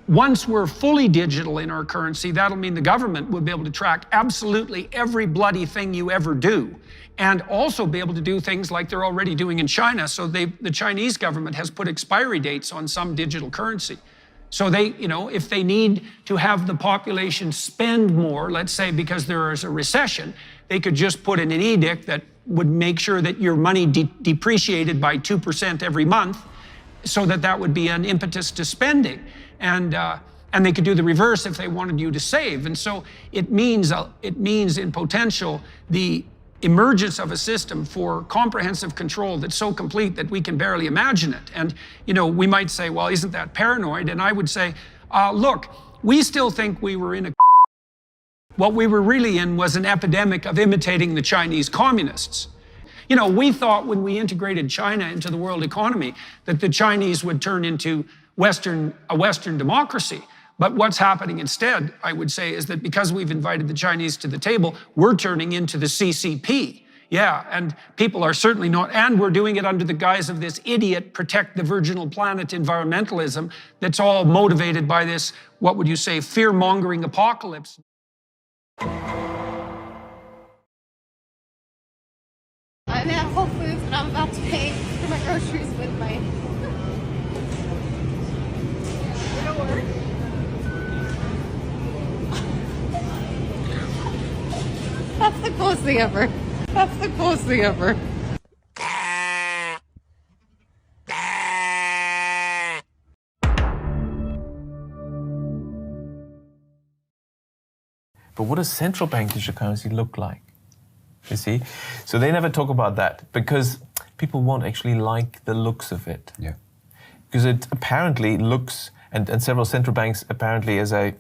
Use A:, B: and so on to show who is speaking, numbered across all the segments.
A: Once we're fully digital in our currency, that'll mean the government will be able to track absolutely every bloody thing you ever do, and also be able to do things like they're already doing in China. So the Chinese government has put expiry dates on some digital currency. So they, if they need to have the population spend more, let's say because there is a recession, they could just put in an edict that would make sure that your money depreciated by 2% every month, so that would be an impetus to spending. And they could do the reverse if they wanted you to save. And so it means in potential the emergence of a system for comprehensive control that's so complete that we can barely imagine it. And we might say, well, isn't that paranoid? And I would say, look, we still think we were in a what we were really in was an epidemic of imitating the Chinese communists. We thought when we integrated China into the world economy that the Chinese would turn into a Western democracy. But what's happening instead, I would say, is that because we've invited the Chinese to the table, we're turning into the CCP. Yeah, and people are certainly not, and we're doing it under the guise of this idiot protect the virginal planet environmentalism that's all motivated by this, what would you say, fear-mongering apocalypse.
B: I'm at Whole Foods and I'm about to pay for my groceries with my That's the coolest thing ever. That's the coolest thing ever.
C: But what does central bank digital currency look like? You see? So they never talk about that because people won't actually like the looks of it.
D: Yeah.
C: Because it apparently looks, and several central banks apparently, as I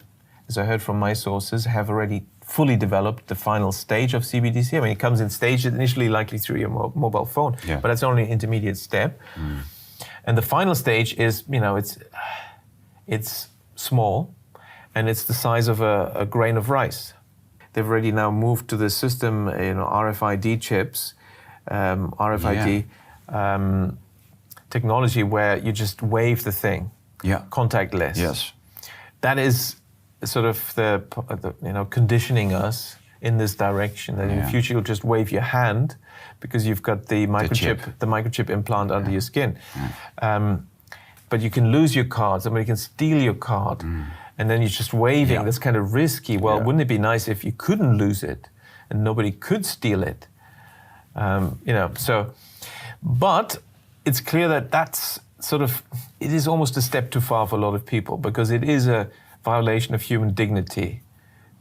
C: heard from my sources, have already fully developed the final stage of CBDC. I mean, it comes in stages, initially likely through your mobile phone, but that's only an intermediate step. And the final stage is, it's small, and it's the size of a grain of rice. They've already now moved to the system, RFID chips, RFID technology where you just wave the thing, contactless.
D: Yes.
C: That is sort of the conditioning us in this direction. That in the future you'll just wave your hand because you've got the microchip implant under your skin. But you can lose your card. Somebody can steal your card, and then you're just waving. That's kind of risky. Well, wouldn't it be nice if you couldn't lose it and nobody could steal it? But it's clear that that's it is almost a step too far for a lot of people because it is a violation of human dignity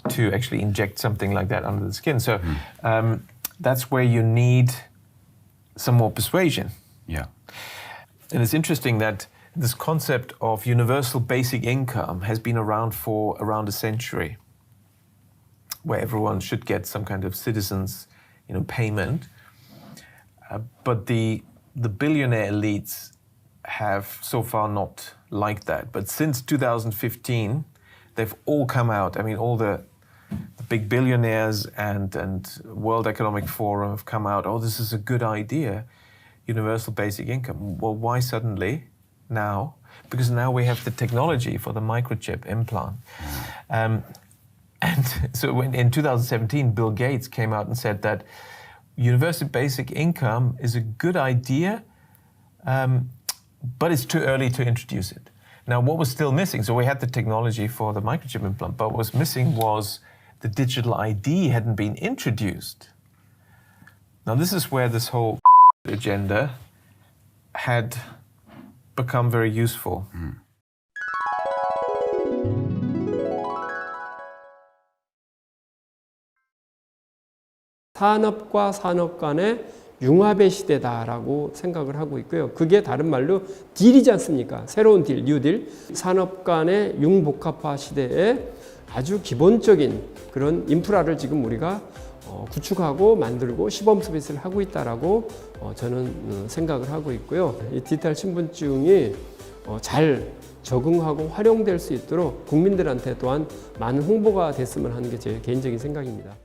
C: to actually inject something like that under the skin. So that's where you need some more persuasion.
D: Yeah.
C: And it's interesting that this concept of universal basic income has been around for around a century, where everyone should get some kind of citizens, payment. But the billionaire elites have so far not liked that. But since 2015, they've all come out. I mean, all the big billionaires and World Economic Forum have come out, oh, this is a good idea, universal basic income. Well, why suddenly now? Because now we have the technology for the microchip implant. And so in 2017, Bill Gates came out and said that universal basic income is a good idea, but it's too early to introduce it. Now, what was still missing? So we had the technology for the microchip implant, but what was missing was the digital ID hadn't been introduced. Now, this is where this whole agenda had become very useful.
E: 산업과 산업 간의 융합의 시대다라고 생각을 하고 있고요. 그게 다른 말로 딜이지 않습니까? 새로운 딜, 뉴딜. 산업 간의 융복합화 시대에 아주 기본적인 그런 인프라를 지금 우리가 구축하고 만들고 시범 서비스를 하고 있다라고 저는 생각을 하고 있고요. 이 디지털 신분증이 잘 적응하고 활용될 수 있도록 국민들한테 또한 많은 홍보가 됐으면 하는 게 제 개인적인 생각입니다.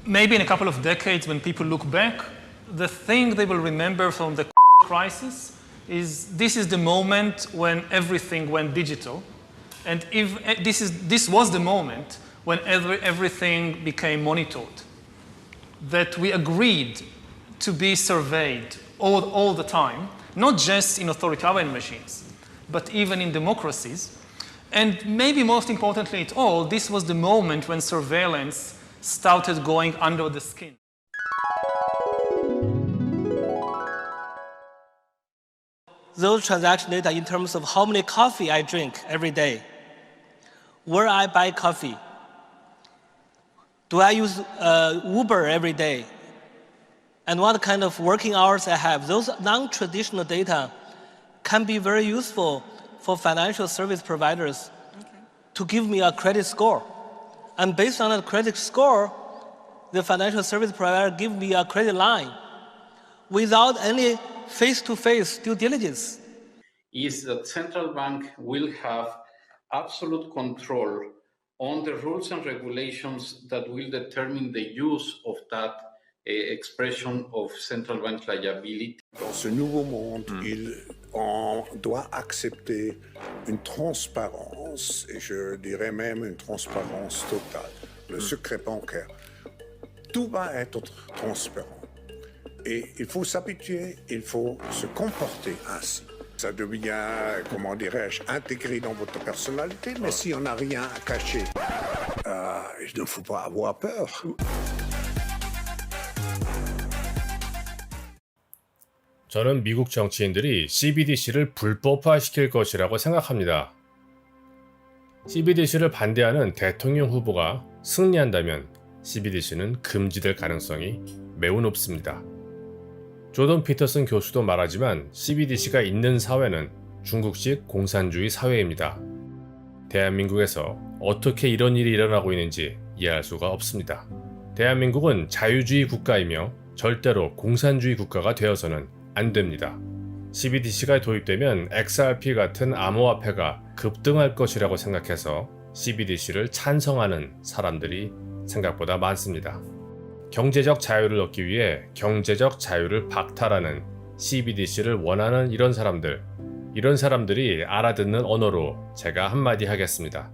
F: Maybe in a couple of decades, when people look back, the thing they will remember from the crisis is this is the moment when everything went digital, and if this was the moment when everything became monitored, that we agreed to be surveyed all the time, not just in authoritarian machines, but even in democracies. And maybe most importantly at all, this was the moment when surveillance started going under the skin.
D: Those transaction data in terms of how many coffee I drink every day, where I buy coffee, do I use Uber every day, and what kind of working hours I have. Those non-traditional data can be very useful for financial service providers to give me a credit score. And based on that credit score, the financial service provider give me a credit line without any face-to-face due diligence.
G: Is that central bank will have absolute control on the rules and regulations that will determine the use of that expression of central bank liability.
H: Dans ce nouveau monde, on doit accepter une transparence, et je dirais même une transparence totale. Le secret bancaire, tout va être transparent. Et il faut s'habituer, il faut se comporter ainsi. Ça devient, comment dirais-je, intégré dans votre personnalité, mais si on n'a rien à cacher, il ne faut pas avoir peur.
I: 저는 미국 정치인들이 CBDC를 불법화시킬 것이라고 생각합니다. CBDC를 반대하는 대통령 후보가 승리한다면 CBDC는 금지될 가능성이 매우 높습니다. 조던 피터슨 교수도 말하지만 CBDC가 있는 사회는 중국식 공산주의 사회입니다. 대한민국에서 어떻게 이런 일이 일어나고 있는지 이해할 수가 없습니다. 대한민국은 자유주의 국가이며 절대로 공산주의 국가가 되어서는 안 됩니다. CBDC가 도입되면 XRP 같은 암호화폐가 급등할 것이라고 생각해서 CBDC를 찬성하는 사람들이 생각보다 많습니다. 경제적 자유를 얻기 위해 경제적 자유를 박탈하는 CBDC를 원하는 이런 사람들이 알아듣는 언어로 제가 한마디 하겠습니다.